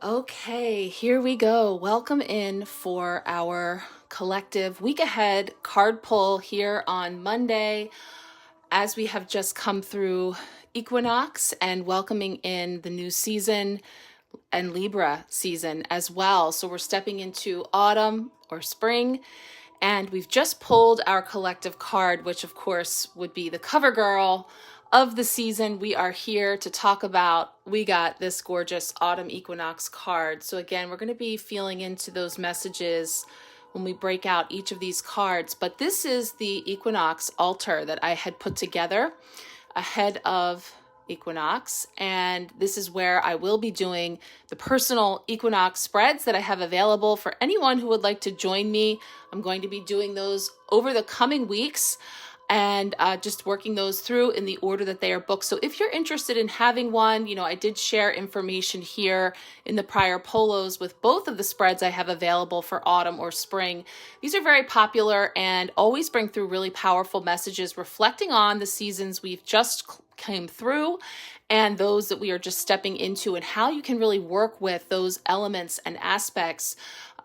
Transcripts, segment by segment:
Okay, here we go. Welcome in for our collective week ahead card pull here on Monday, as we have just come through Equinox and welcoming in the new season and Libra season as well. So we're stepping into autumn or spring, and we've just pulled our collective card, which of course would be the cover girl of the season. We are here to talk about, we got this gorgeous autumn equinox card. So again, we're going to be feeling into those messages when we break out each of these cards. But this is the equinox altar that I had put together ahead of equinox, and this is where I will be doing the personal equinox spreads that I have available for anyone who would like to join me. I'm going to be doing those over the coming weeks and just working those through in the order that they are booked. So if you're interested in having one, I did share information here in the prior polos with both of the spreads I have available for autumn or spring. These are very popular and always bring through really powerful messages reflecting on the seasons we've just came through and those that we are just stepping into, and how you can really work with those elements and aspects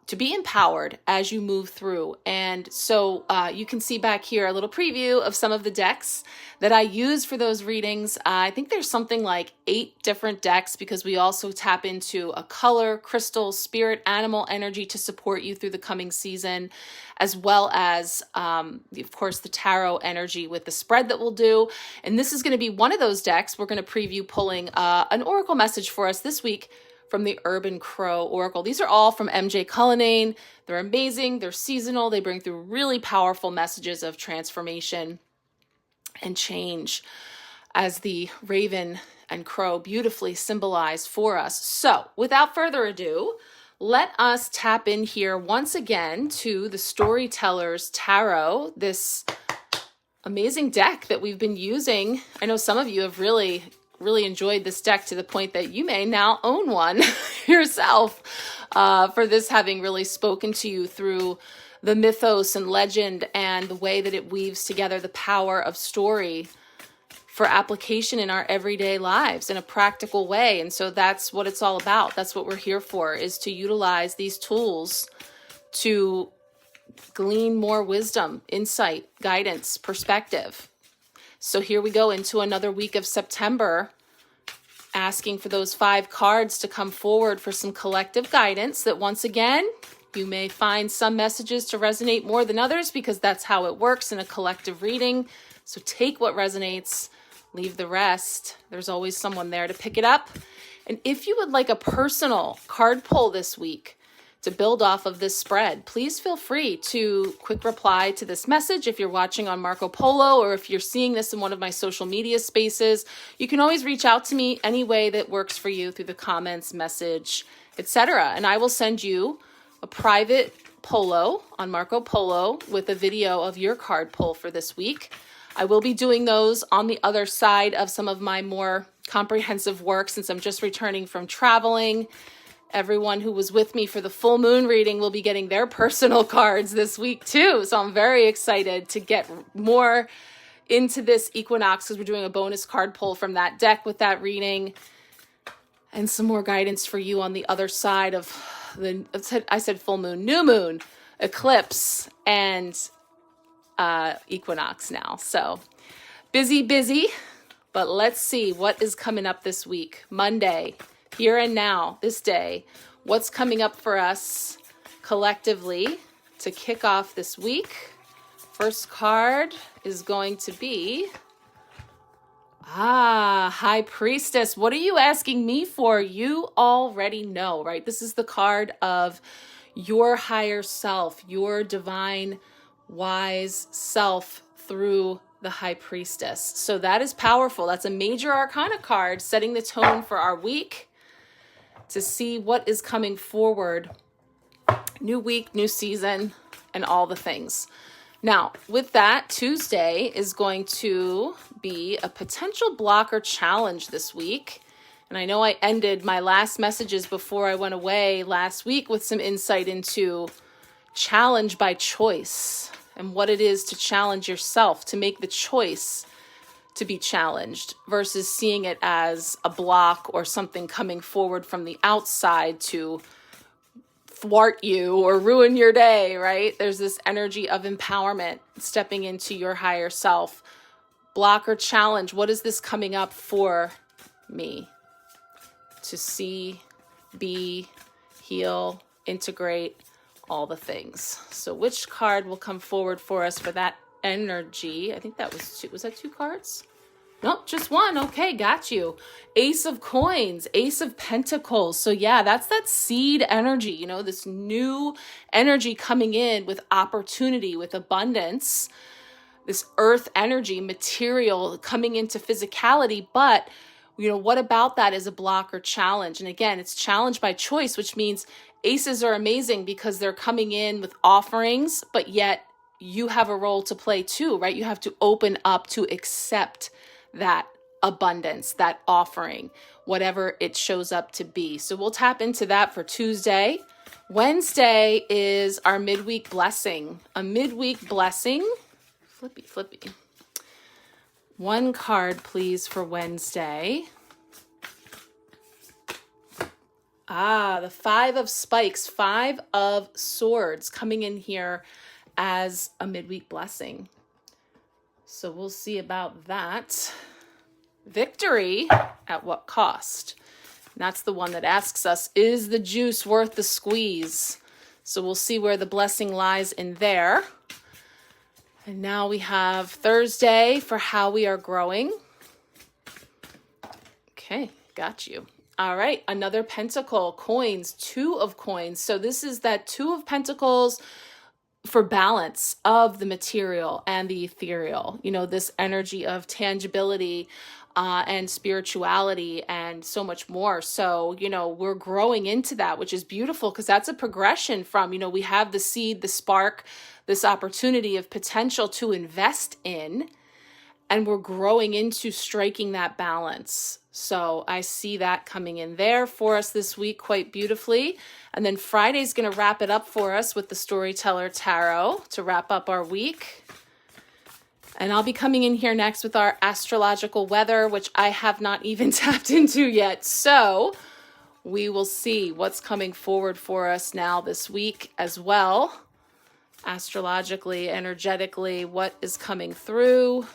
to be empowered as you move through. And so you can see back here a little preview of some of the decks that I use for those readings. I think there's something like 8 different decks, because we also tap into a color, crystal, spirit, animal energy to support you through the coming season, as well as, of course, the tarot energy with the spread that we'll do. And this is going to be one of those decks. We're going to preview pulling an oracle message for us this week from the Urban Crow Oracle. These are all from MJ Cullinane. They're amazing. They're seasonal. They bring through really powerful messages of transformation and change, as the raven and crow beautifully symbolize for us. So without further ado, let us tap in here once again to the Storyteller's Tarot, this amazing deck that we've been using. I know some of you have really enjoyed this deck to the point that you may now own one yourself, for this having really spoken to you through the mythos and legend and the way that it weaves together the power of story for application in our everyday lives in a practical way. And so that's what it's all about. That's what we're here for, is to utilize these tools to glean more wisdom, insight, guidance, perspective. So here we go into another week of September, asking for those 5 cards to come forward for some collective guidance that, once again, you may find some messages to resonate more than others, because that's how it works in a collective reading. So take what resonates, leave the rest. There's always someone there to pick it up. And if you would like a personal card pull this week to build off of this spread, please feel free to quick reply to this message. If you're watching on Marco Polo, or if you're seeing this in one of my social media spaces, you can always reach out to me any way that works for you, through the comments, message, etc. And I will send you a private polo on Marco Polo with a video of your card pull for this week. I will be doing those on the other side of some of my more comprehensive work, since I'm just returning from traveling. Everyone who was with me for the full moon reading will be getting their personal cards this week too. So I'm very excited to get more into this equinox, because we're doing a bonus card pull from that deck with that reading, and some more guidance for you on the other side of I said full moon, new moon, eclipse, and equinox now. So busy, but let's see what is coming up this week. Monday, here and now, this day, what's coming up for us collectively to kick off this week. First card is going to be, High Priestess. What are you asking me for? You already know, right? This is the card of your higher self, your divine, wise self through the High Priestess. So that is powerful. That's a major arcana card, setting the tone for our week, to see what is coming forward. New week, new season, and all the things. Now, with that, Tuesday is going to be a potential blocker challenge this week. And I know I ended my last messages before I went away last week with some insight into challenge by choice, and what it is to challenge yourself, to make the choice to be challenged versus seeing it as a block or something coming forward from the outside to thwart you or ruin your day, right? There's this energy of empowerment, stepping into your higher self. Block or challenge, what is this coming up for me? To see, be, heal, integrate, all the things. So which card will come forward for us for that energy? I think that was two. Was that two cards? Nope, just one. Okay, got you. Ace of Coins, Ace of Pentacles. So yeah, that's that seed energy, you know, this new energy coming in with opportunity, with abundance, this earth energy, material coming into physicality. But, you know, what about that is a block or challenge? And again, it's challenge by choice, which means aces are amazing because they're coming in with offerings, but yet you have a role to play too, right? You have to open up to accept that abundance, that offering, whatever it shows up to be. So we'll tap into that for Tuesday. Wednesday is our midweek blessing. A midweek blessing. Flippy. One card, please, for Wednesday. The Five of Spikes, Five of Swords coming in here as a midweek blessing. So we'll see about that. Victory at what cost? And that's the one that asks us, is the juice worth the squeeze? So we'll see where the blessing lies in there. And now we have Thursday for how we are growing. Okay, got you. All right, another pentacle, coins, Two of Coins. So this is that Two of Pentacles for balance of the material and the ethereal, you know, this energy of tangibility and spirituality and so much more. So, you know, we're growing into that, which is beautiful because that's a progression from, you know, we have the seed, the spark, this opportunity of potential to invest in, and we're growing into striking that balance. So I see that coming in there for us this week quite beautifully. And then Friday's going to wrap it up for us with the Storyteller Tarot to wrap up our week. And I'll be coming in here next with our astrological weather, which I have not even tapped into yet. So we will see what's coming forward for us now this week as well. Astrologically, energetically, what is coming through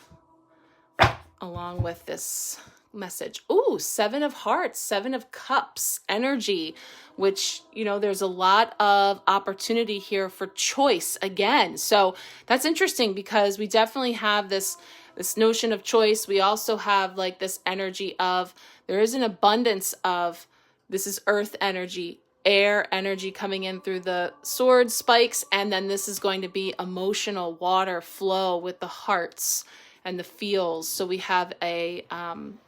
along with this message. Ooh, Seven of Hearts, Seven of Cups energy, which, you know, there's a lot of opportunity here for choice again. So that's interesting because we definitely have this notion of choice. We also have like this energy of, there is an abundance of, this is earth energy, air energy coming in through the sword spikes. And then this is going to be emotional water flow with the hearts and the feels. So we have a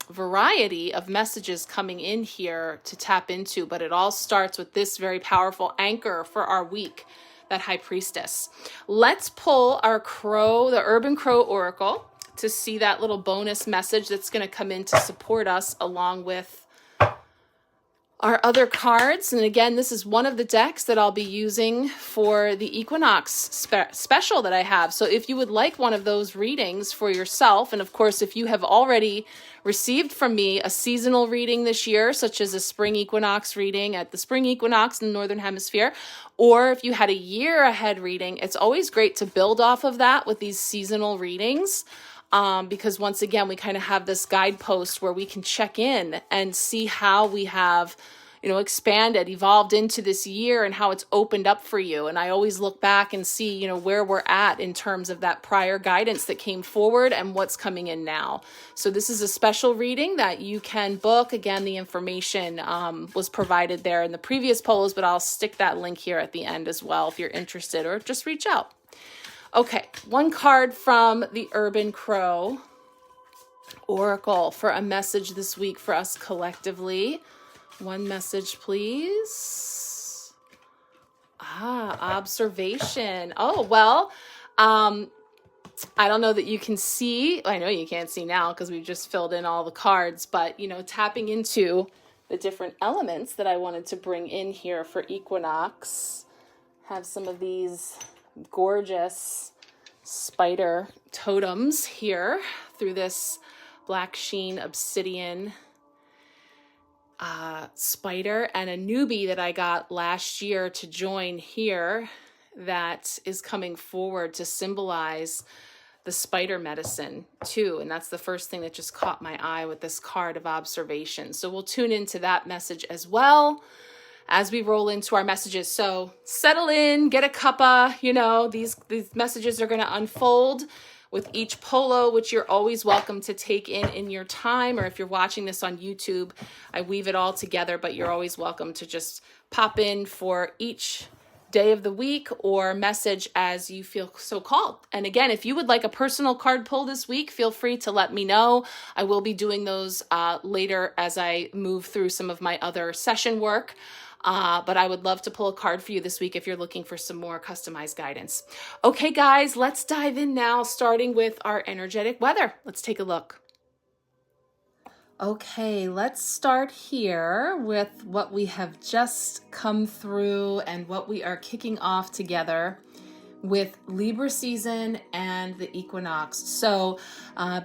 variety of messages coming in here to tap into, but it all starts with this very powerful anchor for our week, that High Priestess. Let's pull our crow, the Urban Crow Oracle, to see that little bonus message that's going to come in to support us along with our other cards. And again, this is one of the decks that I'll be using for the Equinox special that I have. So if you would like one of those readings for yourself, and of course, if you have already received from me a seasonal reading this year, such as a spring equinox reading at the spring equinox in the Northern Hemisphere, or if you had a year ahead reading, it's always great to build off of that with these seasonal readings. Because once again, we kind of have this guidepost where we can check in and see how we have, you know, expanded, evolved into this year and how it's opened up for you. And I always look back and see, you know, where we're at in terms of that prior guidance that came forward and what's coming in now. So this is a special reading that you can book. Again, the information was provided there in the previous polls, but I'll stick that link here at the end as well if you're interested, or just reach out. Okay, one card from the Urban Crow Oracle for a message this week for us collectively. One message, please. Observation. Oh, well, I don't know that you can see. I know you can't see now because we've just filled in all the cards, but, you know, tapping into the different elements that I wanted to bring in here for Equinox. Have some of these gorgeous spider totems here through this black sheen obsidian spider, and a newbie that I got last year to join here that is coming forward to symbolize the spider medicine too. And that's the first thing that just caught my eye with this card of observation. So we'll tune into that message as well as we roll into our messages. So settle in, get a cuppa, these messages are going to unfold with each polo, which you're always welcome to take in your time. Or if you're watching this on YouTube, I weave it all together, but you're always welcome to just pop in for each day of the week or message as you feel so called. And again, if you would like a personal card pull this week, feel free to let me know. I will be doing those later as I move through some of my other session work. But I would love to pull a card for you this week if you're looking for some more customized guidance. Okay, guys, let's dive in now, starting with our energetic weather. Let's take a look. Okay, let's start here with what we have just come through and what we are kicking off together with Libra season and the equinox. So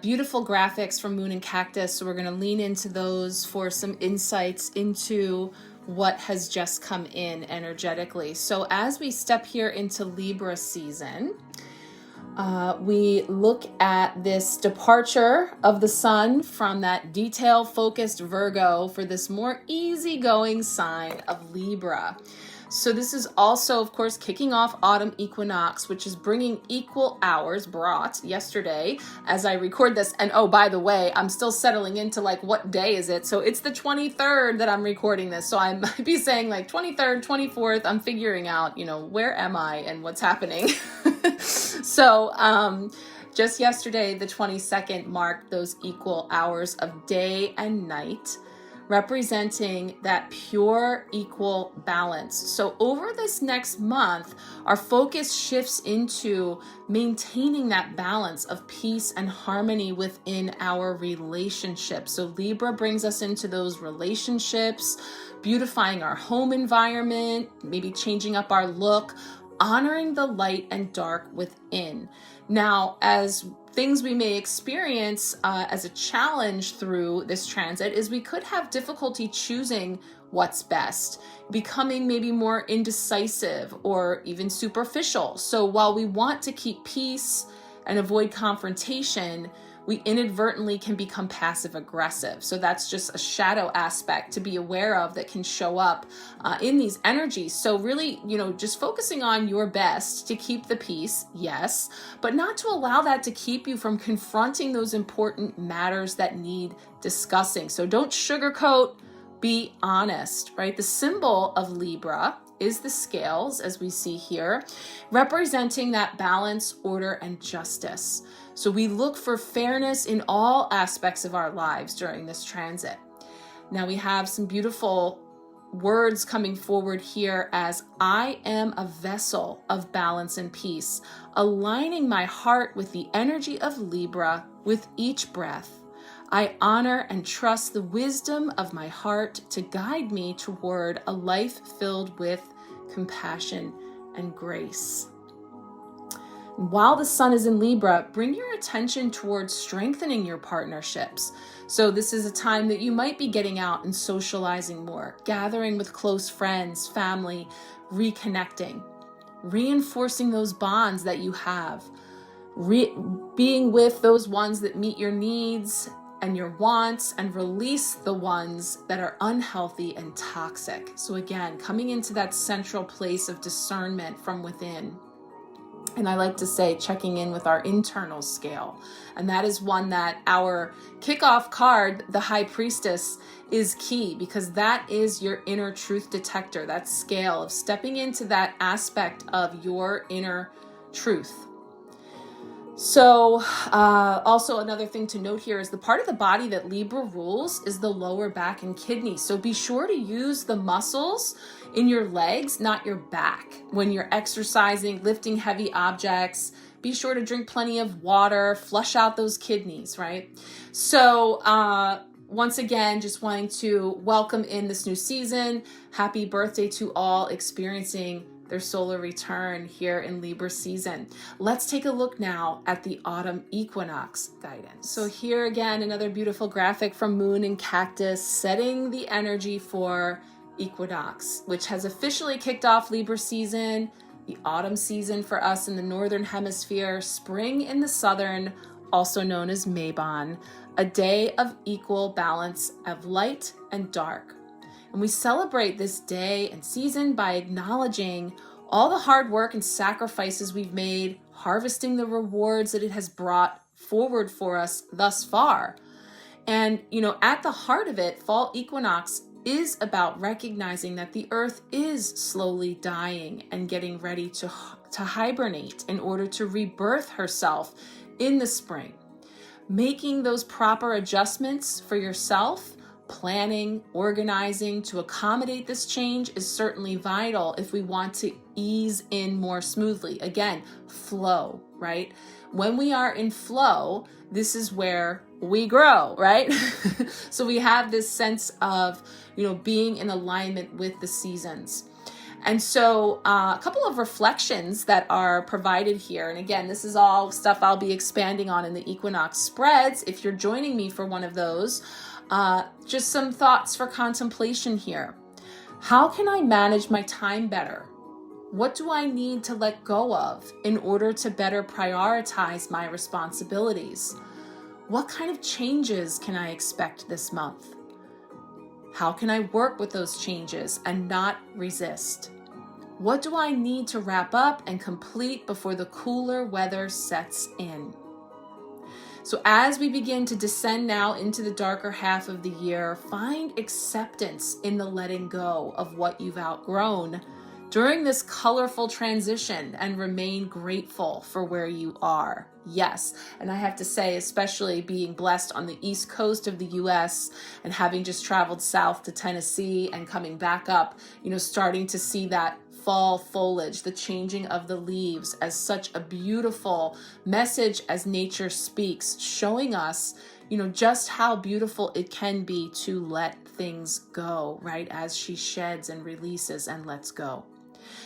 beautiful graphics from Moon and Cactus. So we're going to lean into those for some insights into what has just come in energetically. So as we step here into Libra season, we look at this departure of the sun from that detail-focused Virgo for this more easygoing sign of Libra. So this is also, of course, kicking off autumn equinox, which is bringing equal hours, brought yesterday as I record this. And oh, by the way, I'm still settling into like, what day is it? So it's the 23rd that I'm recording this. So I might be saying like 23rd, 24th. I'm figuring out, where am I and what's happening? So just yesterday, the 22nd marked those equal hours of day and night, representing that pure equal balance. So over this next month, our focus shifts into maintaining that balance of peace and harmony within our relationships. So Libra brings us into those relationships, beautifying our home environment, maybe changing up our look, honoring the light and dark within. Now, as things we may experience as a challenge through this transit is we could have difficulty choosing what's best, becoming maybe more indecisive or even superficial. So while we want to keep peace and avoid confrontation, we inadvertently can become passive aggressive. So that's just a shadow aspect to be aware of that can show up in these energies. So really, just focusing on your best to keep the peace, yes, but not to allow that to keep you from confronting those important matters that need discussing. So don't sugarcoat, be honest, right? The symbol of Libra is the scales, as we see here, representing that balance, order, and justice. So we look for fairness in all aspects of our lives during this transit. Now we have some beautiful words coming forward here as I am a vessel of balance and peace, aligning my heart with the energy of Libra with each breath. I honor and trust the wisdom of my heart to guide me toward a life filled with compassion and grace. While the sun is in Libra, bring your attention towards strengthening your partnerships. So this is a time that you might be getting out and socializing more, gathering with close friends, family, reconnecting, reinforcing those bonds that you have, being with those ones that meet your needs and your wants, and release the ones that are unhealthy and toxic. So again, coming into that central place of discernment from within. And I like to say checking in with our internal scale. And that is one that our kickoff card, the High Priestess, is key, because that is your inner truth detector, that scale of stepping into that aspect of your inner truth. So also another thing to note here is the part of the body that Libra rules is the lower back and kidneys. So be sure to use the muscles in your legs, not your back. When you're exercising, lifting heavy objects, be sure to drink plenty of water, flush out those kidneys, right? So once again, just wanting to welcome in this new season. Happy birthday to all experiencing their solar return here in Libra season. Let's take a look now at the autumn equinox guidance. So here again, another beautiful graphic from Moon and Cactus setting the energy for equinox, which has officially kicked off Libra season, the autumn season for us in the northern hemisphere, spring in the southern, also known as Mabon, a day of equal balance of light and dark. And we celebrate this day and season by acknowledging all the hard work and sacrifices we've made, harvesting the rewards that it has brought forward for us thus far. And, at the heart of it, fall equinox is about recognizing that the earth is slowly dying and getting ready to hibernate in order to rebirth herself in the spring. Making those proper adjustments for yourself, planning, organizing to accommodate this change is certainly vital if we want to ease in more smoothly. Again, flow, right? When we are in flow, this is where we grow, right? So we have this sense of, being in alignment with the seasons. And so a couple of reflections that are provided here. And again, this is all stuff I'll be expanding on in the equinox spreads. If you're joining me for one of those, just some thoughts for contemplation here. How can I manage my time better? What do I need to let go of in order to better prioritize my responsibilities? What kind of changes can I expect this month? How can I work with those changes and not resist? What do I need to wrap up and complete before the cooler weather sets in? So as we begin to descend now into the darker half of the year, find acceptance in the letting go of what you've outgrown during this colorful transition and remain grateful for where you are. Yes, and I have to say, especially being blessed on the East Coast of the US and having just traveled south to Tennessee and coming back up, starting to see that fall foliage, the changing of the leaves as such a beautiful message as nature speaks, showing us, just how beautiful it can be to let things go, right? As she sheds and releases and lets go.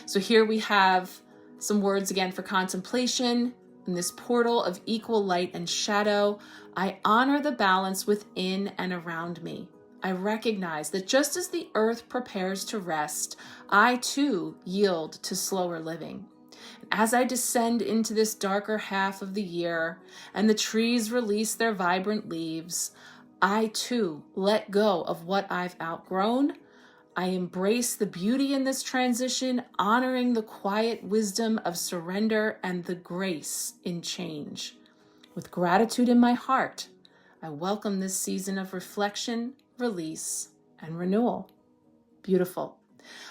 So here we have some words again for contemplation. In this portal of equal light and shadow, I honor the balance within and around me. I recognize that just as the earth prepares to rest, I too yield to slower living. As I descend into this darker half of the year and the trees release their vibrant leaves, I too let go of what I've outgrown. I embrace the beauty in this transition, honoring the quiet wisdom of surrender and the grace in change. With gratitude in my heart, I welcome this season of reflection, release, and renewal. Beautiful.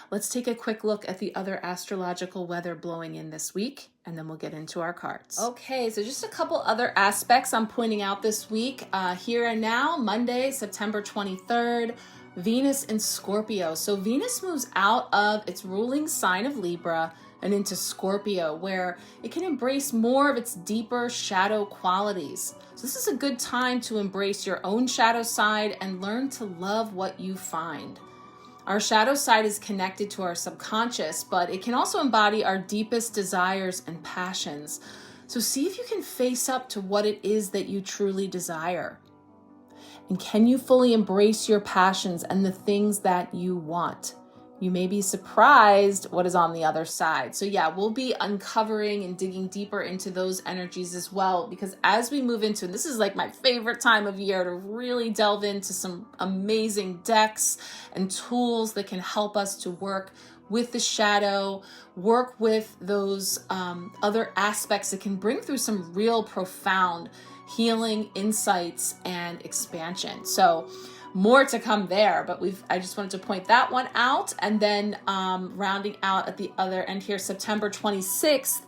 Let's take a quick look at the other astrological weather blowing in this week, and then we'll get into our cards. Okay, so just a couple other aspects I'm pointing out this week. Here and now, Monday, September 23rd, Venus in Scorpio. So Venus moves out of its ruling sign of Libra and into Scorpio, where it can embrace more of its deeper shadow qualities. So this is a good time to embrace your own shadow side and learn to love what you find. Our shadow side is connected to our subconscious, but it can also embody our deepest desires and passions. So see if you can face up to what it is that you truly desire. And can you fully embrace your passions and the things that you want? You may be surprised what is on the other side. So yeah, we'll be uncovering and digging deeper into those energies as well, because as we move into, and this is like my favorite time of year to really delve into some amazing decks and tools that can help us to work with the shadow, work with those other aspects that can bring through some real profound healing insights and expansion. So more to come there, but I just wanted to point that one out. And then rounding out at the other end here, September 26th,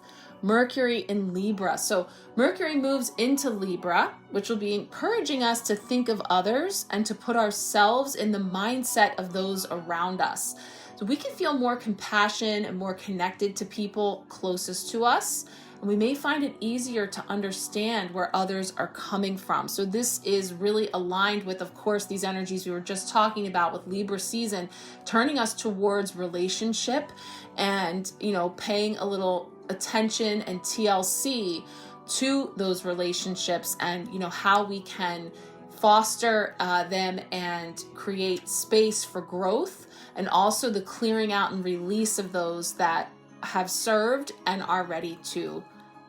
Mercury in Libra. So Mercury moves into Libra, which will be encouraging us to think of others and to put ourselves in the mindset of those around us. So we can feel more compassion and more connected to people closest to us. and we may find it easier to understand where others are coming from. So this is really aligned with, of course, these energies we were just talking about with Libra season, turning us towards relationship and, paying a little attention and TLC to those relationships, and, how we can foster them and create space for growth, and also the clearing out and release of those that have served and are ready to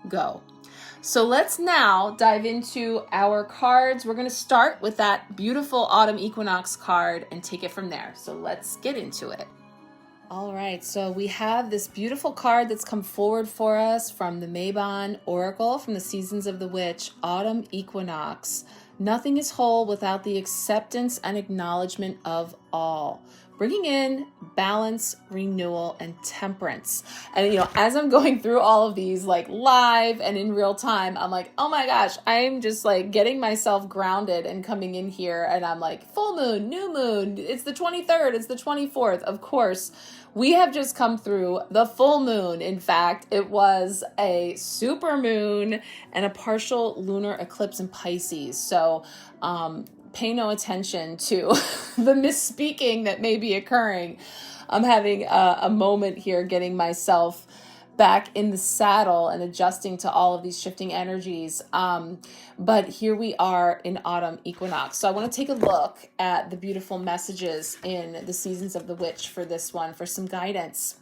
go. So let's now dive into our cards. We're going to start with that beautiful autumn equinox card and take it from there. So let's get into it. All right, so we have this beautiful card that's come forward for us from the Mabon Oracle from the Seasons of the Witch, Autumn Equinox. Nothing is whole without the acceptance and acknowledgement of all. Bringing in balance, renewal, and temperance. And, as I'm going through all of these, like live and in real time, I'm like, oh my gosh, I'm just like getting myself grounded and coming in here. And I'm like, full moon, new moon, it's the 23rd, it's the 24th. Of course, we have just come through the full moon. In fact, it was a super moon and a partial lunar eclipse in Pisces. So, pay no attention to the misspeaking that may be occurring. I'm having a moment here getting myself back in the saddle and adjusting to all of these shifting energies. But here we are in autumn equinox. So I want to take a look at the beautiful messages in the Seasons of the Witch for this one, for some guidance.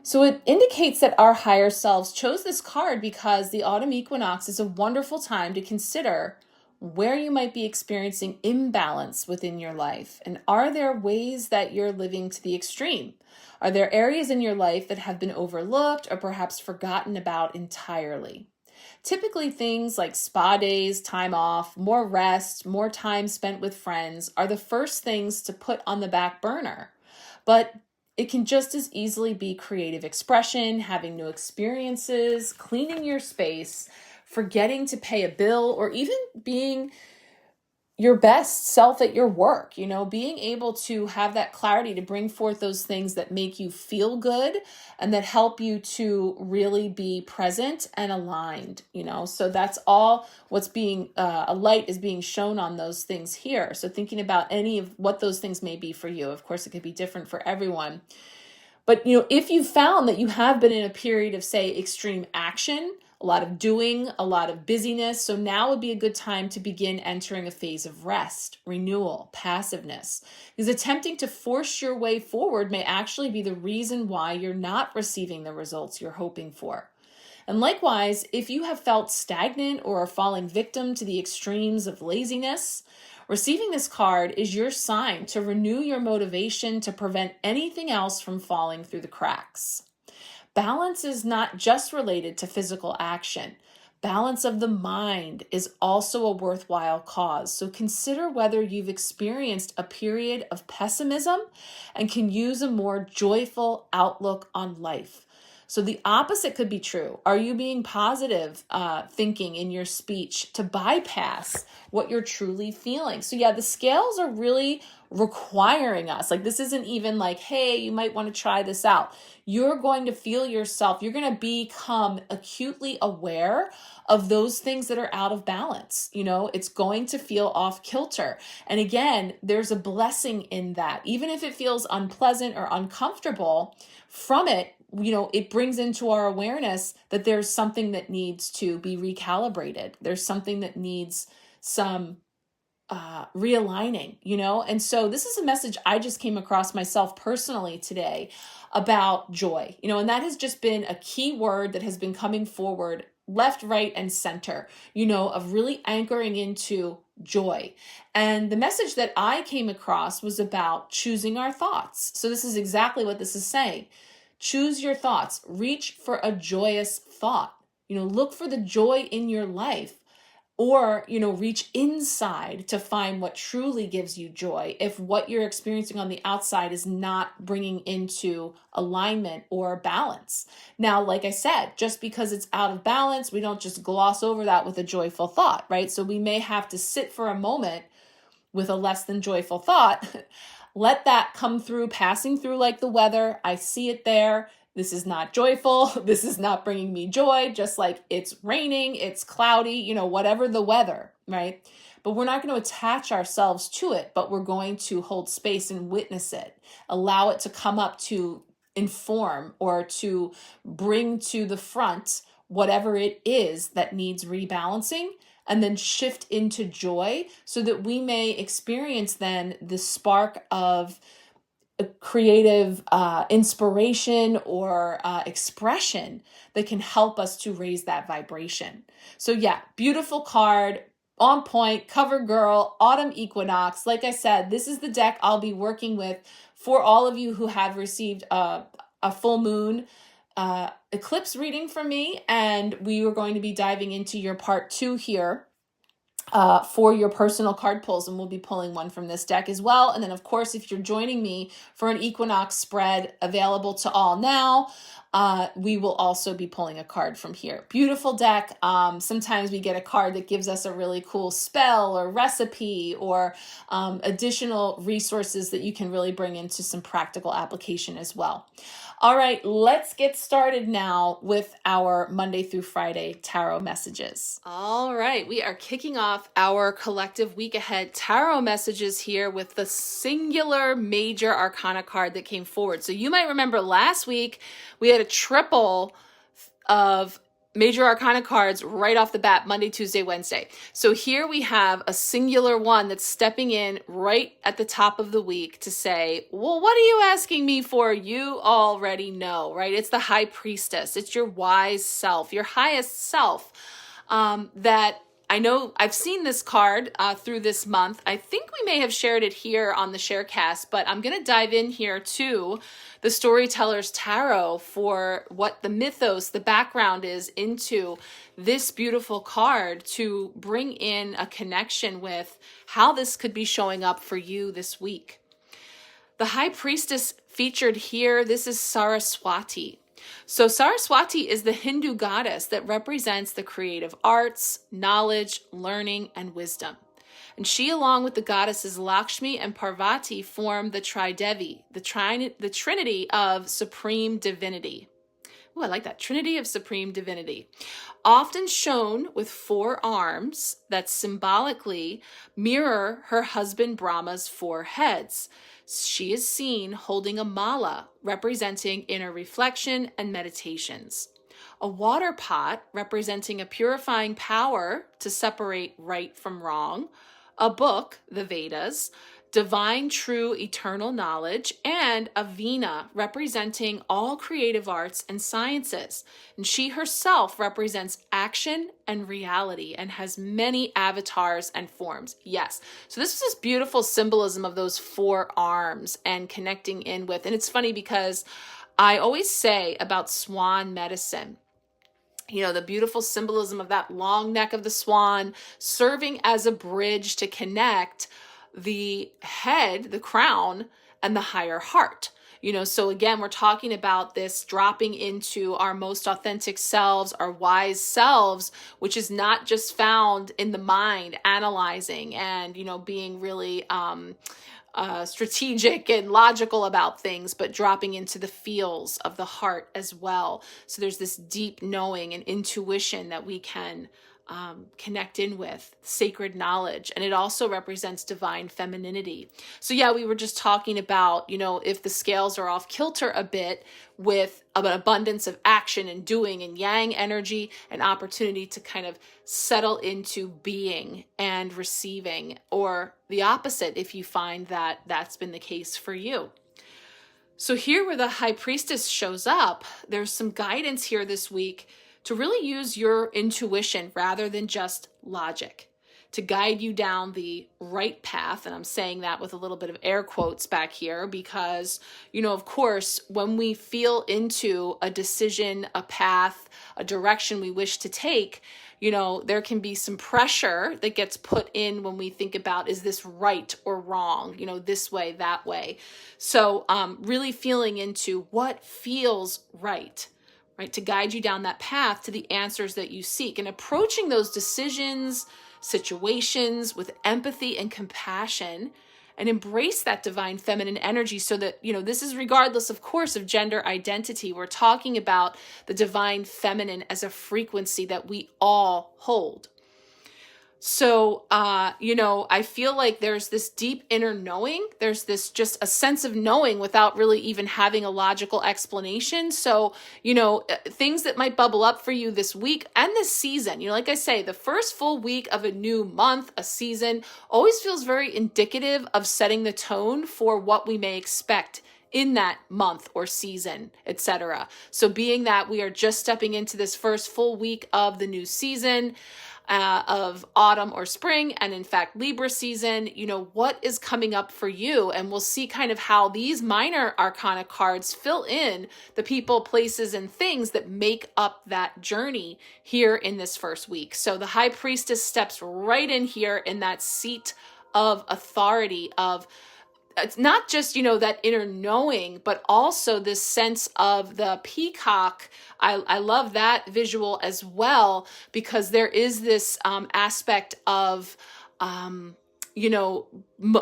So it indicates that our higher selves chose this card because the autumn equinox is a wonderful time to consider where you might be experiencing imbalance within your life. And are there ways that you're living to the extreme? Are there areas in your life that have been overlooked or perhaps forgotten about entirely? Typically, things like spa days, time off, more rest, more time spent with friends are the first things to put on the back burner. But it can just as easily be creative expression, having new experiences, cleaning your space, forgetting to pay a bill, or even being your best self at your work, being able to have that clarity to bring forth those things that make you feel good and that help you to really be present and aligned, so that's all what's being, a light is being shown on those things here. So thinking about any of what those things may be for you. Of course, it could be different for everyone. But, if you found that you have been in a period of, say, extreme action, a lot of doing, a lot of busyness, so now would be a good time to begin entering a phase of rest, renewal, passiveness. Because attempting to force your way forward may actually be the reason why you're not receiving the results you're hoping for. And likewise, if you have felt stagnant or are falling victim to the extremes of laziness, receiving this card is your sign to renew your motivation to prevent anything else from falling through the cracks. Balance is not just related to physical action. Balance of the mind is also a worthwhile cause. So consider whether you've experienced a period of pessimism and can use a more joyful outlook on life. So the opposite could be true. Are you being positive thinking in your speech to bypass what you're truly feeling? So yeah, the scales are really requiring us. Like, this isn't even like, hey, you might want to try this out. You're going to feel yourself. You're going to become acutely aware of those things that are out of balance. It's going to feel off kilter. And again, there's a blessing in that. Even if it feels unpleasant or uncomfortable from it, it brings into our awareness that there's something that needs to be recalibrated. There's something that needs some realigning, and so this is a message I just came across myself personally today about joy, and that has just been a key word that has been coming forward left, right, and center, of really anchoring into joy. And the message that I came across was about choosing our thoughts. So this is exactly what this is saying. Choose your thoughts. Reach for a joyous thought. Look for the joy in your life. Or, reach inside to find what truly gives you joy if what you're experiencing on the outside is not bringing into alignment or balance. Now, like I said, just because it's out of balance, we don't just gloss over that with a joyful thought, right? So we may have to sit for a moment with a less than joyful thought let that come through, passing through like the weather. I see it there. This is not joyful. This is not bringing me joy, just like it's raining, it's cloudy, whatever the weather, right? But we're not going to attach ourselves to it, but we're going to hold space and witness it, allow it to come up to inform or to bring to the front whatever it is that needs rebalancing, and then shift into joy so that we may experience then the spark of a creative inspiration or expression that can help us to raise that vibration. So yeah, beautiful card, on point, cover girl, autumn equinox. Like I said, this is the deck I'll be working with for all of you who have received a full moon eclipse reading from me, and we are going to be diving into your part 2 here for your personal card pulls, and we'll be pulling one from this deck as well. And then of course, if you're joining me for an equinox spread available to all now, we will also be pulling a card from here. Beautiful deck. Sometimes we get a card that gives us a really cool spell or recipe or additional resources that you can really bring into some practical application as well. All right, let's get started now with our Monday through Friday tarot messages. All right, we are kicking off our collective week ahead tarot messages here with the singular major arcana card that came forward. So you might remember last week we had a triple of major arcana cards right off the bat, Monday, Tuesday, Wednesday. So here we have a singular one that's stepping in right at the top of the week to say, well, what are you asking me for? You already know, right? It's the high priestess. It's your wise self, your highest self, that I know I've seen this card through this month. I think we may have shared it here on the Sharecast, but I'm going to dive in here to the Storyteller's Tarot for what the mythos, the background is into this beautiful card to bring in a connection with how this could be showing up for you this week. The High Priestess featured here, this is Saraswati. So Saraswati is the Hindu goddess that represents the creative arts, knowledge, learning, and wisdom. And she, along with the goddesses Lakshmi and Parvati, form the Tridevi, the trinity of supreme divinity. Ooh, I like that. Trinity of supreme divinity. Often shown with 4 arms that symbolically mirror her husband Brahma's 4 heads. She is seen holding a mala representing inner reflection and meditations. A water pot representing a purifying power to separate right from wrong. A book, the Vedas, divine, true, eternal knowledge, and a veena representing all creative arts and sciences. And she herself represents action and reality and has many avatars and forms. Yes. So this is this beautiful symbolism of those 4 arms and connecting in with, and it's funny because I always say about swan medicine, the beautiful symbolism of that long neck of the swan serving as a bridge to connect the head, the crown, and the higher heart. So again, we're talking about this dropping into our most authentic selves, our wise selves, which is not just found in the mind, analyzing and, being really strategic and logical about things, but dropping into the feels of the heart as well. So there's this deep knowing and intuition that we can connect in with, sacred knowledge. And it also represents divine femininity. So yeah, we were just talking about, if the scales are off kilter a bit with an abundance of action and doing and yang energy, an opportunity to kind of settle into being and receiving, or the opposite if you find that that's been the case for you. So here where the High Priestess shows up, there's some guidance here this week to really use your intuition rather than just logic to guide you down the right path. And I'm saying that with a little bit of air quotes back here because, of course, when we feel into a decision, a path, a direction we wish to take, there can be some pressure that gets put in when we think about, is this right or wrong? This way, that way. So really feeling into what feels right, to guide you down that path to the answers that you seek, and approaching those decisions, situations with empathy and compassion, and embrace that divine feminine energy so that, this is regardless, of course, of gender identity. We're talking about the divine feminine as a frequency that we all hold. So, I feel like there's this deep inner knowing. There's this just a sense of knowing without really even having a logical explanation. So, things that might bubble up for you this week and this season, like I say, the first full week of a new month, a season, always feels very indicative of setting the tone for what we may expect in that month or season, etc. So being that we are just stepping into this first full week of the new season, of autumn or spring, and in fact Libra season, what is coming up for you? And we'll see kind of how these minor arcana cards fill in the people, places, and things that make up that journey here in this first week. So the High Priestess steps right in here in that seat of authority, of it's not just, that inner knowing, but also this sense of the peacock. I love that visual as well, because there is this aspect of,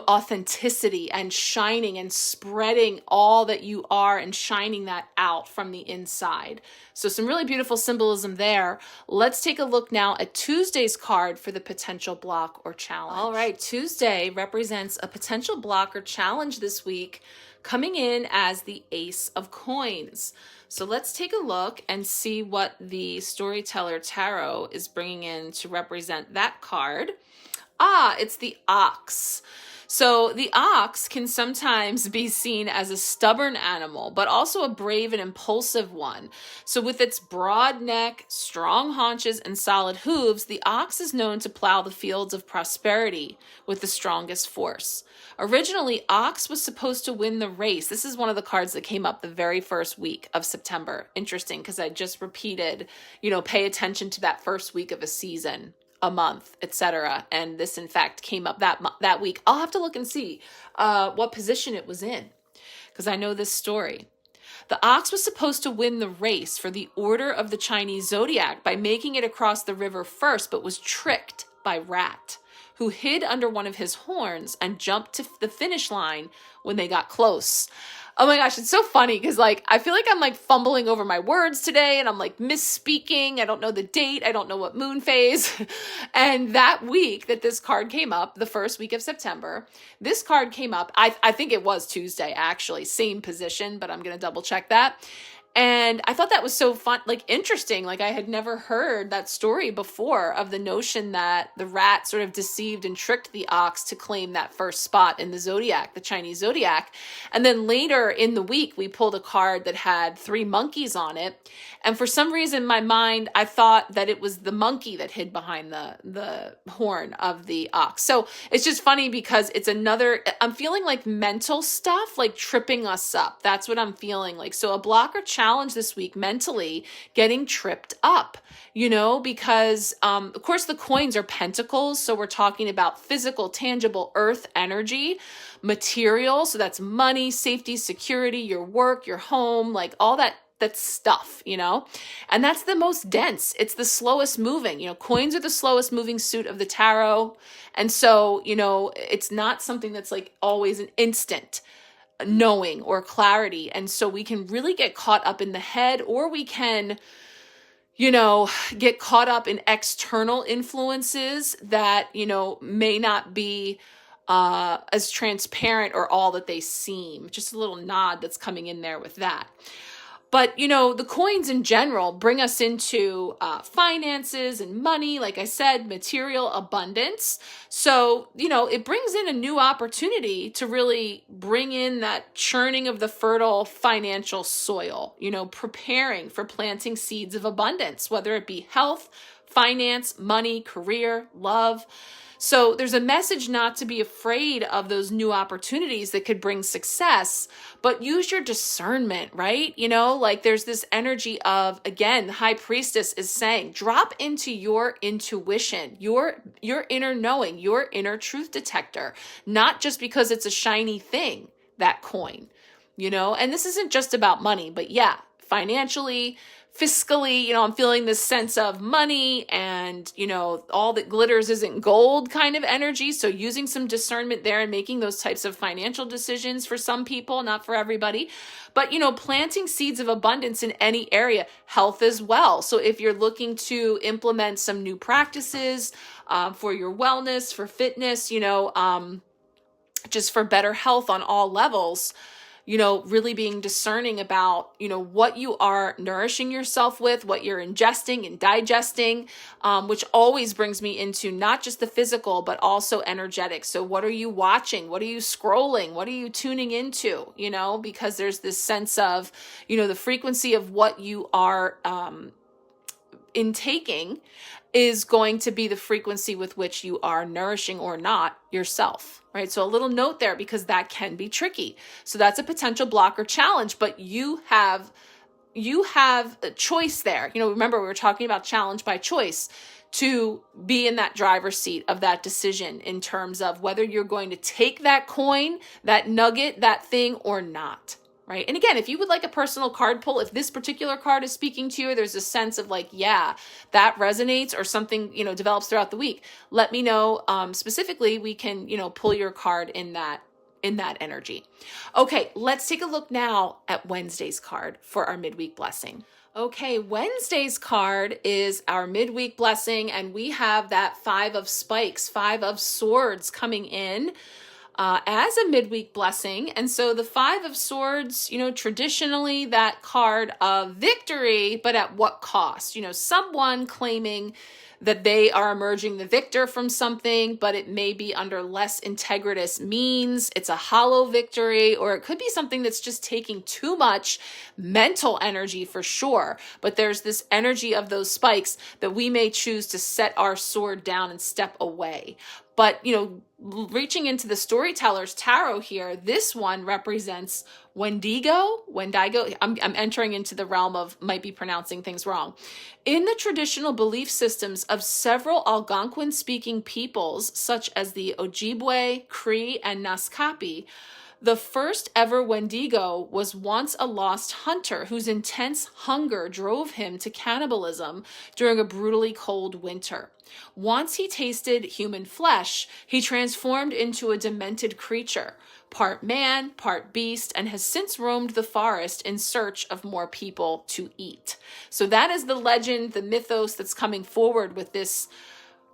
authenticity and shining and spreading all that you are and shining that out from the inside. So some really beautiful symbolism there. Let's take a look now at Tuesday's card for the potential block or challenge. All right, Tuesday represents a potential block or challenge this week, coming in as the Ace of Coins. So let's take a look and see what the Storyteller Tarot is bringing in to represent that card. It's the ox. So the ox can sometimes be seen as a stubborn animal, but also a brave and impulsive one. So with its broad neck, strong haunches, and solid hooves, the ox is known to plow the fields of prosperity with the strongest force. Originally, ox was supposed to win the race. This is one of the cards that came up the very first week of September. Interesting, because I just repeated, pay attention to that first week of a season, a month, etc. And this, in fact, came up that week. I'll have to look and see what position it was in, because I know this story. The ox was supposed to win the race for the Order of the Chinese Zodiac by making it across the river first, but was tricked by Rat, who hid under one of his horns and jumped to the finish line when they got close. Oh my gosh, it's so funny because I feel like I'm fumbling over my words today, and I'm misspeaking. I don't know the date. I don't know what moon phase. And that week that this card came up, the first week of September, this card came up. I think it was Tuesday, actually, same position, but I'm going to double check that. And I thought that was so fun, interesting. I had never heard that story before, of the notion that the rat sort of deceived and tricked the ox to claim that first spot in the zodiac, the Chinese zodiac. And then later in the week, we pulled a card that had 3 monkeys on it. And for some reason, in my mind, I thought that it was the monkey that hid behind the horn of the ox. So it's just funny because it's I'm feeling mental stuff, tripping us up. That's what I'm feeling like. So a block or challenge this week, mentally getting tripped up, because of course the coins are pentacles. So we're talking about physical, tangible earth energy, material. So that's money, safety, security, your work, your home, all that stuff, and that's the most dense. It's the slowest moving, coins are the slowest moving suit of the tarot. And so, it's not something that's always an instant knowing or clarity. And so we can really get caught up in the head, or we can, get caught up in external influences that, may not be as transparent or all that they seem. Just a little nod that's coming in there with that. But, the coins in general bring us into finances and money, like I said, material abundance. So, it brings in a new opportunity to really bring in that churning of the fertile financial soil, preparing for planting seeds of abundance, whether it be health, finance, money, career, love. So there's a message not to be afraid of those new opportunities that could bring success, but use your discernment, right? There's this energy of, again, the High Priestess is saying, drop into your intuition, your inner knowing, your inner truth detector, not just because it's a shiny thing, that coin, and this isn't just about money, but yeah, financially, fiscally, I'm feeling this sense of money and, all that glitters isn't gold kind of energy. So using some discernment there and making those types of financial decisions for some people, not for everybody. But, planting seeds of abundance in any area, health as well. So if you're looking to implement some new practices for your wellness, for fitness, just for better health on all levels, really being discerning about, what you are nourishing yourself with, what you're ingesting and digesting, which always brings me into not just the physical, but also energetic. So what are you watching? What are you scrolling? What are you tuning into? Because there's this sense of, the frequency of what you are intaking is going to be the frequency with which you are nourishing or not yourself, right? So a little note there, because that can be tricky. So that's a potential block or challenge, but you have a choice there. Remember we were talking about challenge by choice, to be in that driver's seat of that decision in terms of whether you're going to take that coin, that nugget, that thing or not. Right. And again, if you would like a personal card pull, if this particular card is speaking to you, there's a sense of like, yeah, that resonates, or something, develops throughout the week, let me know. Specifically, we can, pull your card in that energy. Okay, let's take a look now at Wednesday's card for our midweek blessing. Okay, Wednesday's card is our midweek blessing, and we have that 5 of spikes, 5 of swords coming in as a midweek blessing. And so the 5 of swords, traditionally that card of victory, but at what cost? Someone claiming that they are emerging the victor from something, but it may be under less integritous means. It's a hollow victory, or it could be something that's just taking too much mental energy for sure. But there's this energy of those spikes that we may choose to set our sword down and step away. But, reaching into the storyteller's tarot here, this one represents Wendigo. I'm entering into the realm of might be pronouncing things wrong. In the traditional belief systems of several Algonquin-speaking peoples, such as the Ojibwe, Cree, and Naskapi, the first ever Wendigo was once a lost hunter whose intense hunger drove him to cannibalism during a brutally cold winter. Once he tasted human flesh, he transformed into a demented creature, part man, part beast, and has since roamed the forest in search of more people to eat. So that is the legend, the mythos that's coming forward with this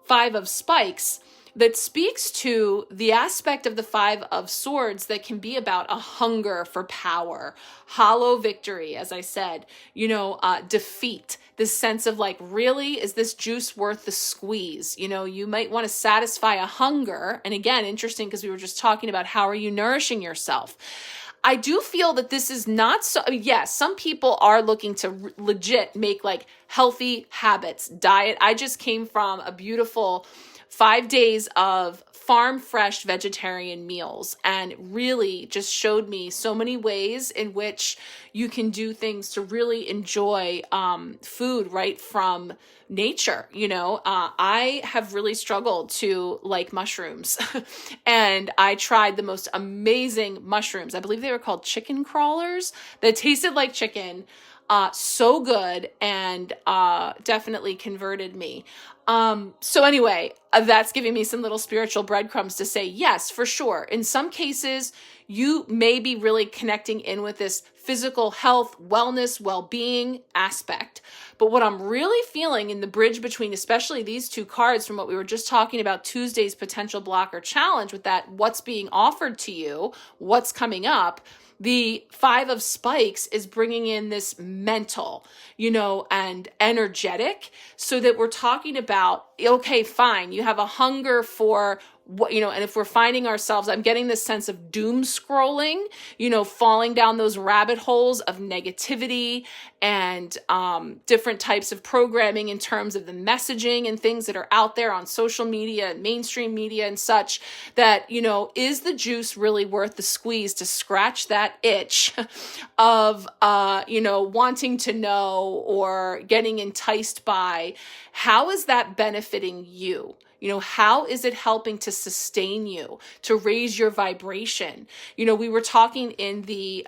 5 of spikes, that speaks to the aspect of the 5 of swords that can be about a hunger for power, hollow victory, as I said, defeat, this sense of like, really, is this juice worth the squeeze? You might want to satisfy a hunger. And again, interesting, because we were just talking about how are you nourishing yourself? I do feel that this is not so, yes, some people are looking to legit make like healthy habits, diet. I just came from a beautiful 5 days of farm fresh vegetarian meals, and really just showed me so many ways in which you can do things to really enjoy food right from nature. I have really struggled to like mushrooms and I tried the most amazing mushrooms. I believe they were called chicken crawlers that tasted like chicken. So good, and definitely converted me. So anyway, that's giving me some little spiritual breadcrumbs to say, yes, for sure. In some cases, you may be really connecting in with this physical health, wellness, well-being aspect. But what I'm really feeling in the bridge between especially these 2 cards from what we were just talking about, Tuesday's potential block or challenge, with that what's being offered to you, what's coming up, the 5 of spikes is bringing in this mental, and energetic, so that we're talking about, okay, fine, you have a hunger for what, and if we're finding ourselves, I'm getting this sense of doom scrolling, falling down those rabbit holes of negativity and different types of programming in terms of the messaging and things that are out there on social media and mainstream media and such, that, is the juice really worth the squeeze to scratch that itch of, wanting to know or getting enticed by? How is that benefiting you? How is it helping to sustain you, to raise your vibration? We were talking in the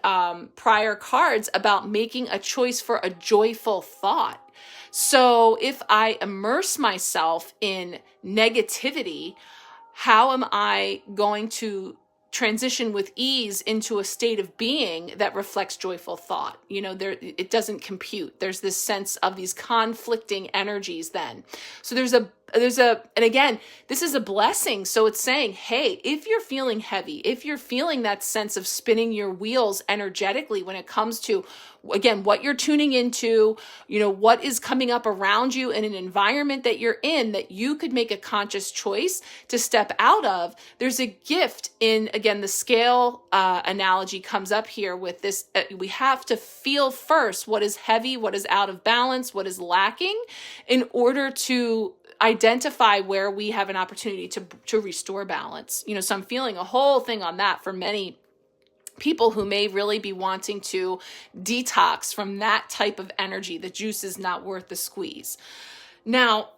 prior cards about making a choice for a joyful thought. So if I immerse myself in negativity, how am I going to transition with ease into a state of being that reflects joyful thought? It doesn't compute. There's this sense of these conflicting energies then. So and again, this is a blessing. So it's saying, hey, if you're feeling heavy, if you're feeling that sense of spinning your wheels energetically when it comes to, again, what you're tuning into, what is coming up around you in an environment that you're in that you could make a conscious choice to step out of, there's a gift in, again, the scale analogy comes up here with this. We have to feel first what is heavy, what is out of balance, what is lacking in order to identify where we have an opportunity to restore balance. So I'm feeling a whole thing on that for many people who may really be wanting to detox from that type of energy. The juice is not worth the squeeze. Now,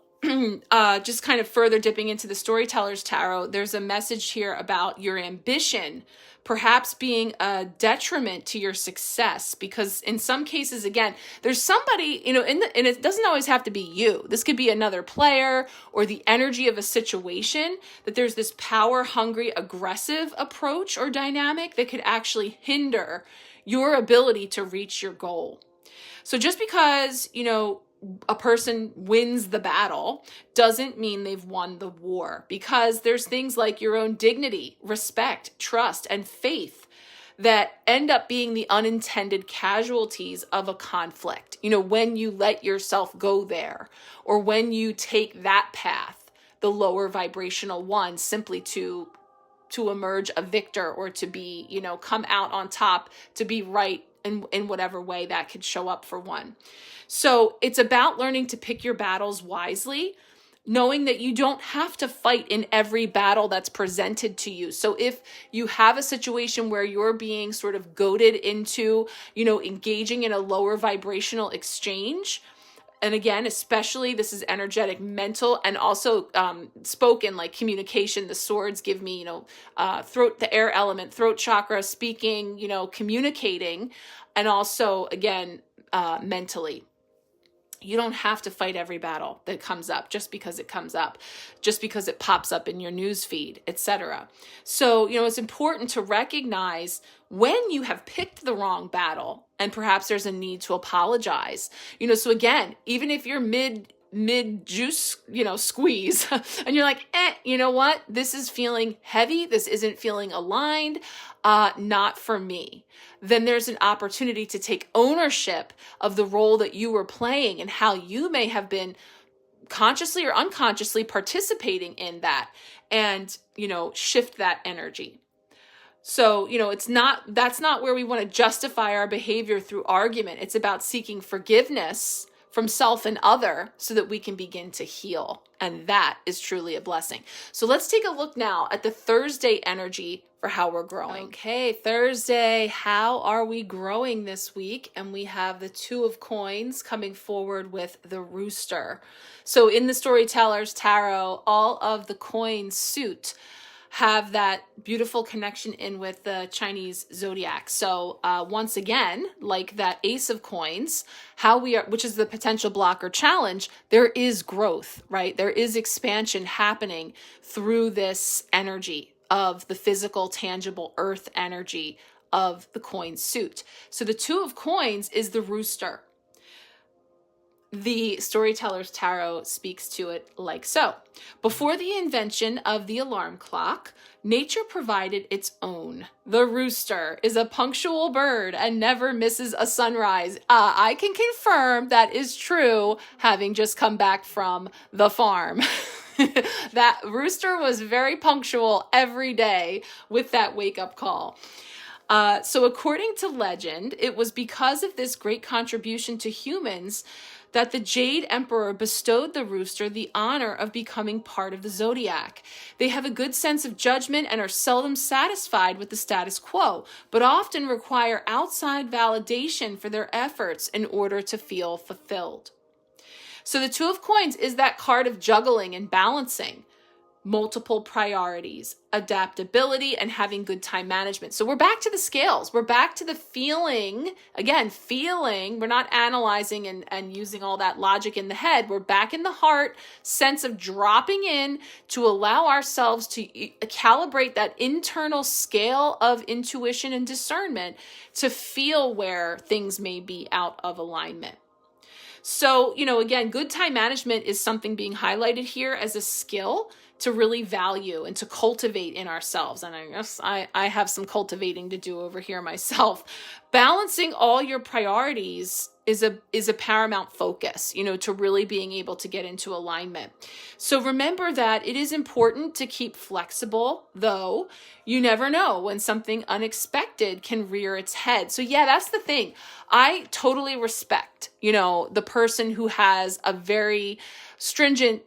just kind of further dipping into the Storyteller's Tarot, there's a message here about your ambition perhaps being a detriment to your success, because in some cases, again, there's somebody, and it doesn't always have to be you. This could be another player or the energy of a situation, that there's this power hungry, aggressive approach or dynamic that could actually hinder your ability to reach your goal. So just because, a person wins the battle doesn't mean they've won the war, because there's things like your own dignity, respect, trust, and faith that end up being the unintended casualties of a conflict. When you let yourself go there, or when you take that path, the lower vibrational one, simply to emerge a victor, or to be, come out on top, to be right in whatever way that could show up for one. So it's about learning to pick your battles wisely, knowing that you don't have to fight in every battle that's presented to you. So if you have a situation where you're being sort of goaded into, engaging in a lower vibrational exchange, and again, especially this is energetic, mental, and also spoken, like communication. The swords give me, throat, the air element, throat chakra, speaking, communicating, and also, again, mentally. You don't have to fight every battle that comes up just because it comes up, just because it pops up in your news feed, etc. So, it's important to recognize when you have picked the wrong battle, and perhaps there's a need to apologize. So again, even if you're mid juice, squeeze, and you're like, you know what? This is feeling heavy. This isn't feeling aligned. Not for me. Then there's an opportunity to take ownership of the role that you were playing and how you may have been consciously or unconsciously participating in that, and, shift that energy. So, that's not where we want to justify our behavior through argument. It's about seeking forgiveness from self and other so that we can begin to heal. And that is truly a blessing. So let's take a look now at the Thursday energy for how we're growing. Okay, Thursday, how are we growing this week? And we have the Two of Coins coming forward with the Rooster. So in the Storyteller's Tarot, all of the coins suit have that beautiful connection in with the Chinese zodiac. So once again, like that Ace of Coins, which is the potential block or challenge, there is growth, right? There is expansion happening through this energy of the physical, tangible earth energy of the coin suit. So the Two of Coins is the rooster. The Storyteller's Tarot speaks to it like so. Before the invention of the alarm clock, nature provided its own. The rooster is a punctual bird and never misses a sunrise. I can confirm that is true, having just come back from the farm. That rooster was very punctual every day with that wake-up call. So according to legend, it was because of this great contribution to humans that the Jade Emperor bestowed the rooster the honor of becoming part of the zodiac. They have a good sense of judgment and are seldom satisfied with the status quo, but often require outside validation for their efforts in order to feel fulfilled. So the Two of Coins is that card of juggling and balancing. multiple priorities, adaptability, and having good time management. So we're back to the scales. We're back to the feeling. Again, feeling. We're not analyzing and using all that logic in the head. We're back in the heart, sense of dropping in to allow ourselves to calibrate that internal scale of intuition and discernment to feel where things may be out of alignment. So, again, good time management is something being highlighted here as a skill to really value and to cultivate in ourselves. And I guess I have some cultivating to do over here myself. Balancing all your priorities is a paramount focus, to really being able to get into alignment. So remember that it is important to keep flexible, though you never know when something unexpected can rear its head. So yeah, that's the thing. I totally respect, the person who has a very stringent,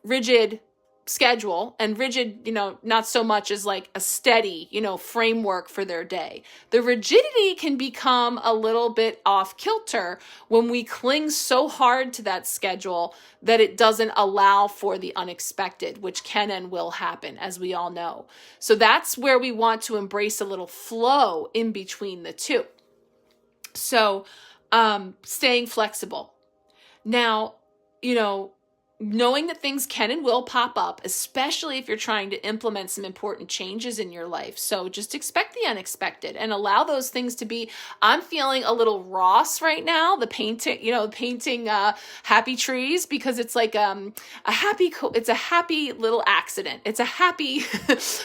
rigid schedule, and rigid, not so much as like a steady, framework for their day. The rigidity can become a little bit off kilter when we cling so hard to that schedule that it doesn't allow for the unexpected, which can and will happen, as we all know. So that's where we want to embrace a little flow in between the two. So, staying flexible. Now, knowing that things can and will pop up, especially if you're trying to implement some important changes in your life. So just expect the unexpected and allow those things to be. I'm feeling a little Ross right now, the painting, happy trees, because it's like it's a happy little accident. It's a happy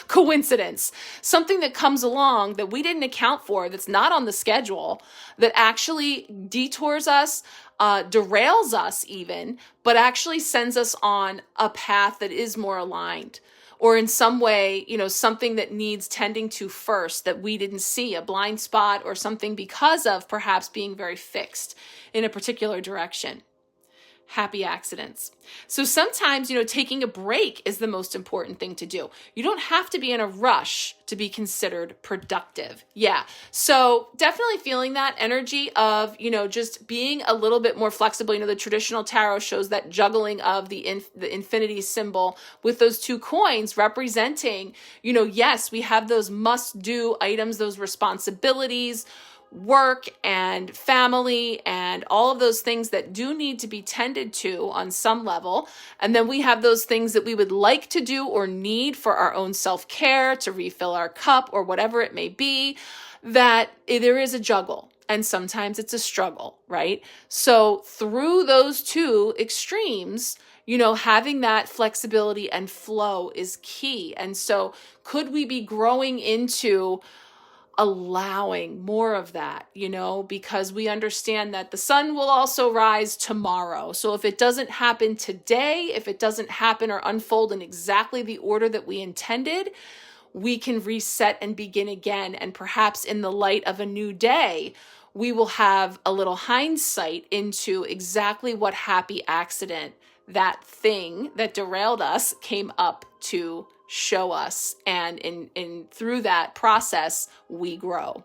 coincidence, something that comes along that we didn't account for, that's not on the schedule, that actually detours us, derails us even, but actually sends us on a path that is more aligned, or in some way, something that needs tending to first that we didn't see, a blind spot or something, because of perhaps being very fixed in a particular direction. Happy accidents. So sometimes, taking a break is the most important thing to do. You don't have to be in a rush to be considered productive. Yeah. So definitely feeling that energy of, just being a little bit more flexible. The traditional tarot shows that juggling of the infinity symbol with those two coins representing, yes, we have those must-do items, those responsibilities, work and family and all of those things that do need to be tended to on some level. And then we have those things that we would like to do or need for our own self-care, to refill our cup or whatever it may be, that there is a juggle. And sometimes it's a struggle, right? So through those two extremes, having that flexibility and flow is key. And so could we be growing into allowing more of that, because we understand that the sun will also rise tomorrow. So if it doesn't happen today, if it doesn't happen or unfold in exactly the order that we intended, we can reset and begin again. And perhaps in the light of a new day, we will have a little hindsight into exactly what happy accident that thing that derailed us came up to show us, and in through that process we grow.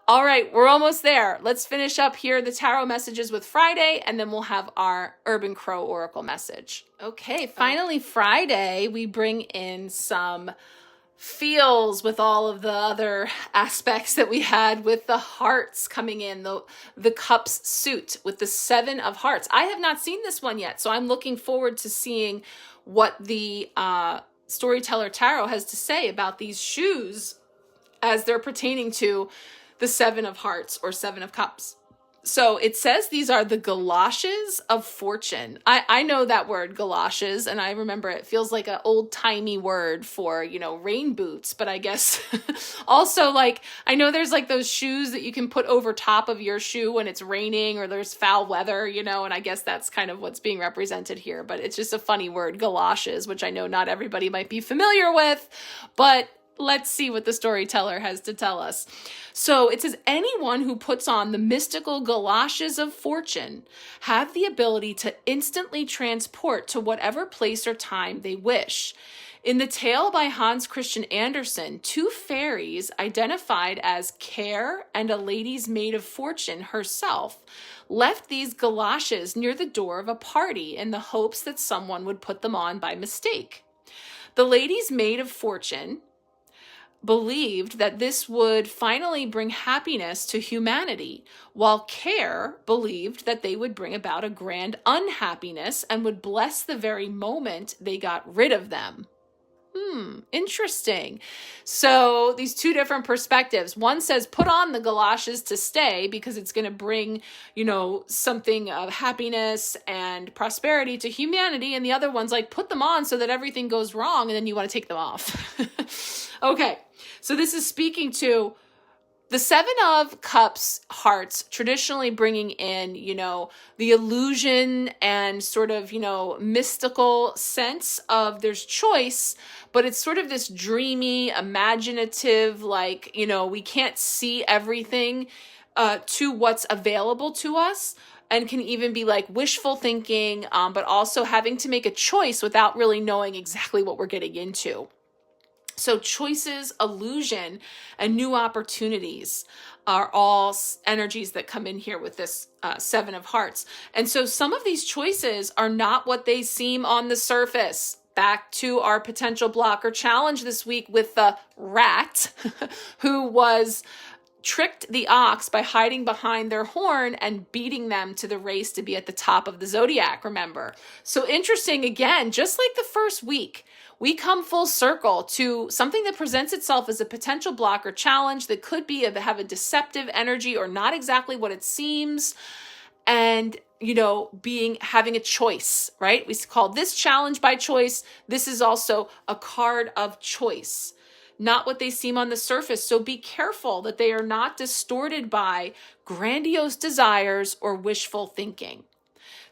All right, we're almost there. Let's finish up here the tarot messages with Friday, and then we'll have our Urban Crow Oracle message. Okay, finally Friday, we bring in some feels with all of the other aspects that we had with the hearts coming in, the cups suit with the 7 of hearts. I have not seen this one yet, so I'm looking forward to seeing what the Storyteller Tarot has to say about these shoes as they're pertaining to the 7 of hearts or 7 of cups. So it says these are the galoshes of fortune. I know that word, galoshes, and I remember it feels like an old-timey word for, rain boots. But I guess also, I know there's those shoes that you can put over top of your shoe when it's raining or there's foul weather, and I guess that's kind of what's being represented here. But it's just a funny word, galoshes, which I know not everybody might be familiar with, but let's see what the storyteller has to tell us. So it says, anyone who puts on the mystical galoshes of fortune have the ability to instantly transport to whatever place or time they wish. In the tale by Hans Christian Andersen, 2 fairies identified as Care and a lady's maid of fortune herself left these galoshes near the door of a party in the hopes that someone would put them on by mistake. The ladies' maid of fortune believed that this would finally bring happiness to humanity, while care believed that they would bring about a grand unhappiness and would bless the very moment they got rid of them. Interesting. So these two different perspectives. One says, put on the galoshes to stay because it's going to bring, something of happiness and prosperity to humanity. And the other one's like, put them on so that everything goes wrong and then you want to take them off. Okay. So this is speaking to the Seven of Cups hearts, traditionally bringing in, the illusion and sort of, mystical sense of there's choice, but it's sort of this dreamy, imaginative, like, we can't see everything to what's available to us, and can even be like wishful thinking, but also having to make a choice without really knowing exactly what we're getting into. So choices, illusion, and new opportunities are all energies that come in here with this Seven of Hearts. And so some of these choices are not what they seem on the surface. Back to our potential blocker challenge this week with the rat who was tricked the ox by hiding behind their horn and beating them to the race to be at the top of the zodiac, remember? So interesting, again, just like the first week, we come full circle to something that presents itself as a potential blocker challenge that could be have a deceptive energy or not exactly what it seems. And, having a choice, right? We call this challenge by choice. This is also a card of choice, not what they seem on the surface. So be careful that they are not distorted by grandiose desires or wishful thinking.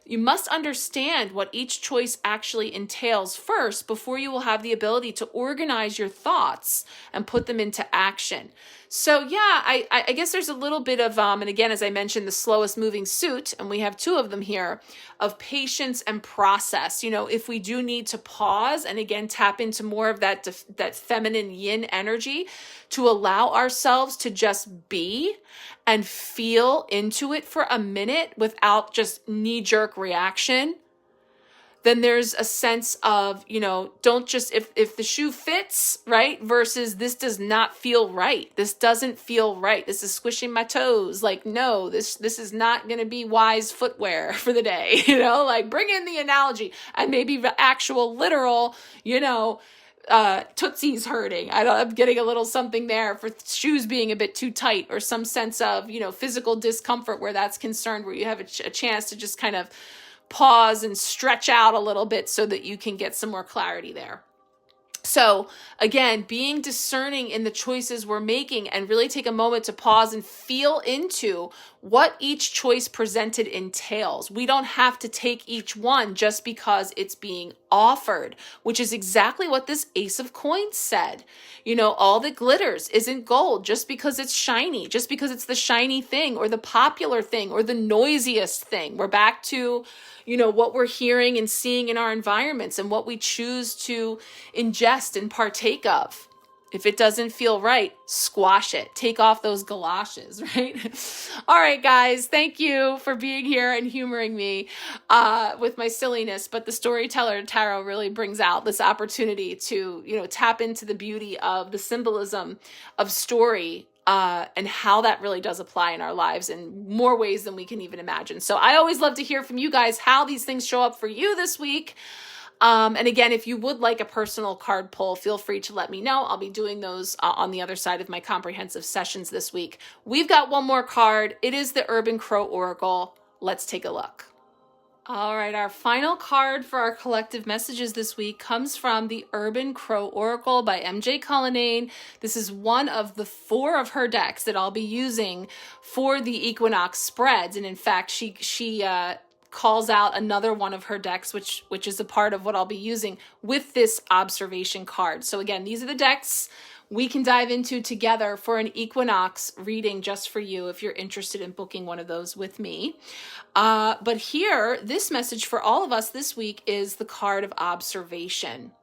You must understand what each choice actually entails first before you will have the ability to organize your thoughts and put them into action. So yeah, I guess there's a little bit of, and again, as I mentioned, the slowest moving suit, and we have two of them here, of patience and process. If we do need to pause and again, tap into more of that feminine yin energy to allow ourselves to just be and feel into it for a minute without just knee-jerk reaction, then there's a sense of, don't just, if the shoe fits, right, versus this does not feel right. This doesn't feel right. This is squishing my toes. Like, no, this is not going to be wise footwear for the day, like bring in the analogy and maybe the actual literal, tootsie's hurting. I'm getting a little something there for shoes being a bit too tight, or some sense of, physical discomfort where that's concerned, where you have a chance to just kind of pause and stretch out a little bit so that you can get some more clarity there. So again, being discerning in the choices we're making and really take a moment to pause and feel into what each choice presented entails. We don't have to take each one just because it's being offered, which is exactly what this Ace of Coins said. All that glitters isn't gold just because it's shiny, just because it's the shiny thing or the popular thing or the noisiest thing. We're back to what we're hearing and seeing in our environments and what we choose to ingest and partake of. If it doesn't feel right, squash it. Take off those galoshes, right? All right, guys, thank you for being here and humoring me with my silliness. But the Storyteller Tarot really brings out this opportunity to, tap into the beauty of the symbolism of story and how that really does apply in our lives in more ways than we can even imagine. So I always love to hear from you guys how these things show up for you this week. And again, if you would like a personal card pull, feel free to let me know. I'll be doing those on the other side of my comprehensive sessions this week. We've got one more card. It is the Urban Crow Oracle. Let's take a look. All right, our final card for our collective messages this week comes from the Urban Crow Oracle by MJ Cullinane. This is one of the 4 of her decks that I'll be using for the Equinox spreads. And in fact, she calls out another one of her decks, which is a part of what I'll be using with this observation card. So again, these are the decks we can dive into together for an Equinox reading just for you if you're interested in booking one of those with me. But here, this message for all of us this week is the card of observation.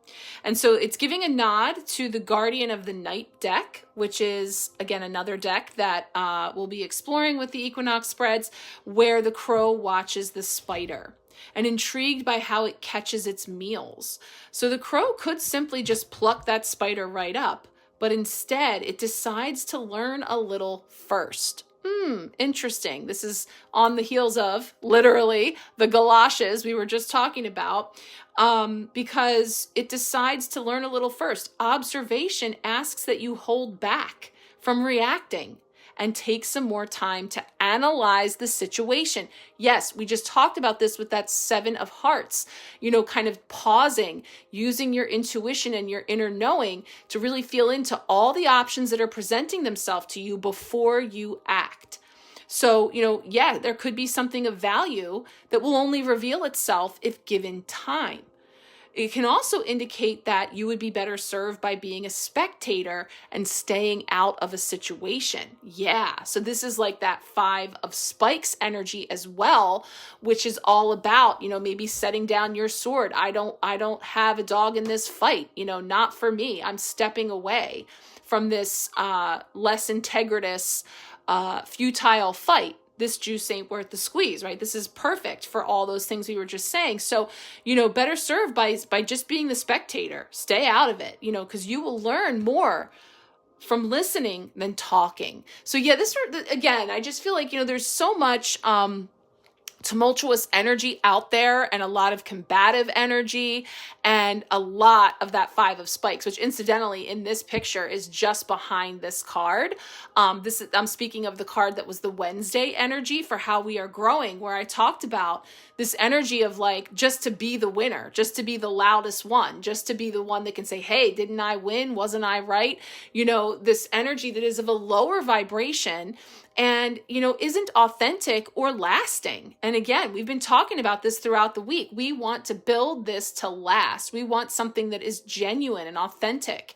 And so it's giving a nod to the Guardian of the Night deck, which is, again, another deck that we'll be exploring with the Equinox spreads, where the crow watches the spider. and intrigued by how it catches its meals. So the crow could simply just pluck that spider right up, but instead it decides to learn a little first. Interesting. This is on the heels of literally the galoshes we were just talking about, because it decides to learn a little first. Observation asks that you hold back from reacting and take some more time to analyze the situation. Yes, we just talked about this with that 7 of hearts, kind of pausing, using your intuition and your inner knowing to really feel into all the options that are presenting themselves to you before you act. So, there could be something of value that will only reveal itself if given time. It can also indicate that you would be better served by being a spectator and staying out of a situation. Yeah, so this is like that 5 of spikes energy as well, which is all about, maybe setting down your sword. I don't have a dog in this fight, not for me. I'm stepping away from this less integritous, futile fight. This juice ain't worth the squeeze, right? This is perfect for all those things we were just saying. So, better served by just being the spectator. Stay out of it, because you will learn more from listening than talking. So yeah, again, I just feel like, there's so much tumultuous energy out there and a lot of combative energy and a lot of that 5 of spikes, which incidentally in this picture is just behind this card. I'm speaking of the card that was the Wednesday energy for how we are growing, where I talked about this energy of like, just to be the winner, just to be the loudest one, just to be the one that can say, hey, didn't I win? Wasn't I right? This energy that is of a lower vibration and, isn't authentic or lasting. And again, we've been talking about this throughout the week. We want to build this to last. We want something that is genuine and authentic.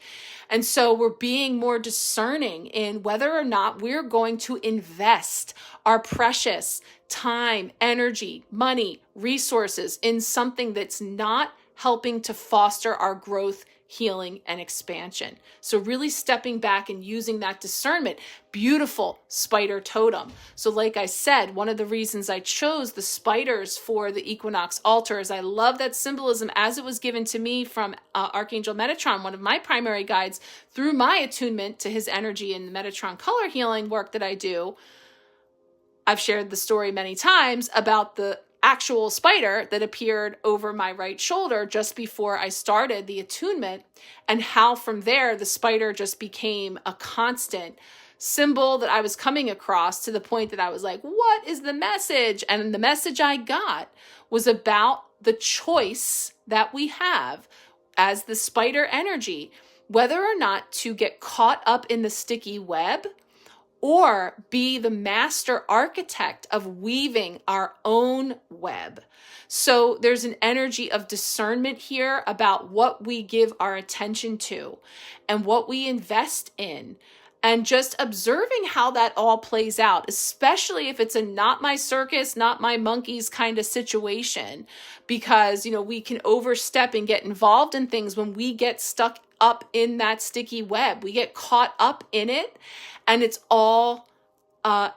And so we're being more discerning in whether or not we're going to invest our precious time, energy, money, resources in something that's not helping to foster our growth, healing, and expansion. So really stepping back and using that discernment. Beautiful spider totem. So like I said, one of the reasons I chose the spiders for the equinox altar is I love that symbolism as it was given to me from Archangel Metatron, one of my primary guides, through my attunement to his energy in the Metatron color healing work that I do. I've shared the story many times about the actual spider that appeared over my right shoulder just before I started the attunement, and how from there the spider just became a constant symbol that I was coming across, to the point that I was like, what is the message? And the message I got was about the choice that we have as the spider energy, whether or not to get caught up in the sticky web or be the master architect of weaving our own web. So there's an energy of discernment here about what we give our attention to and what we invest in, and just observing how that all plays out, especially if it's a not my circus, not my monkeys kind of situation, because, we can overstep and get involved in things when we get stuck up in that sticky web. We get caught up in it, and it's all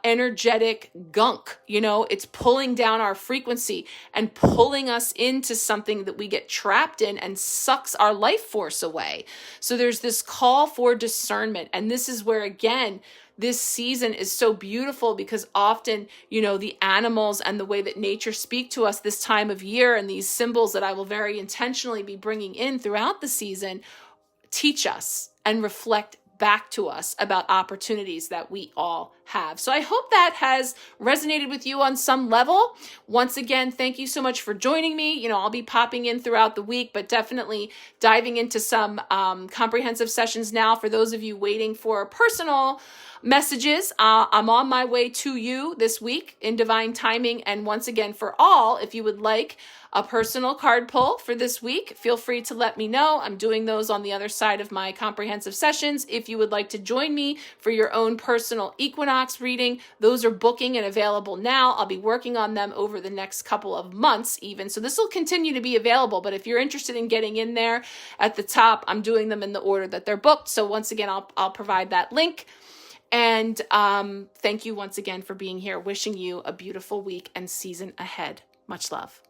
energetic gunk. It's pulling down our frequency and pulling us into something that we get trapped in and sucks our life force away. So there's this call for discernment. And this is where, again, this season is so beautiful, because often, the animals and the way that nature speak to us this time of year, and these symbols that I will very intentionally be bringing in throughout the season, teach us and reflect back to us about opportunities that we all have. So I hope that has resonated with you on some level. Once again, thank you so much for joining me. I'll be popping in throughout the week, but definitely diving into some comprehensive sessions now for those of you waiting for personal messages. I'm on my way to you this week in divine timing. And once again, for all, if you would like a personal card pull for this week, feel free to let me know. I'm doing those on the other side of my comprehensive sessions. If you would like to join me for your own personal equinox reading, those are booking and available now. I'll be working on them over the next couple of months even. So this will continue to be available, but if you're interested in getting in there at the top, I'm doing them in the order that they're booked. So once again, I'll provide that link. And thank you once again for being here. Wishing you a beautiful week and season ahead. Much love.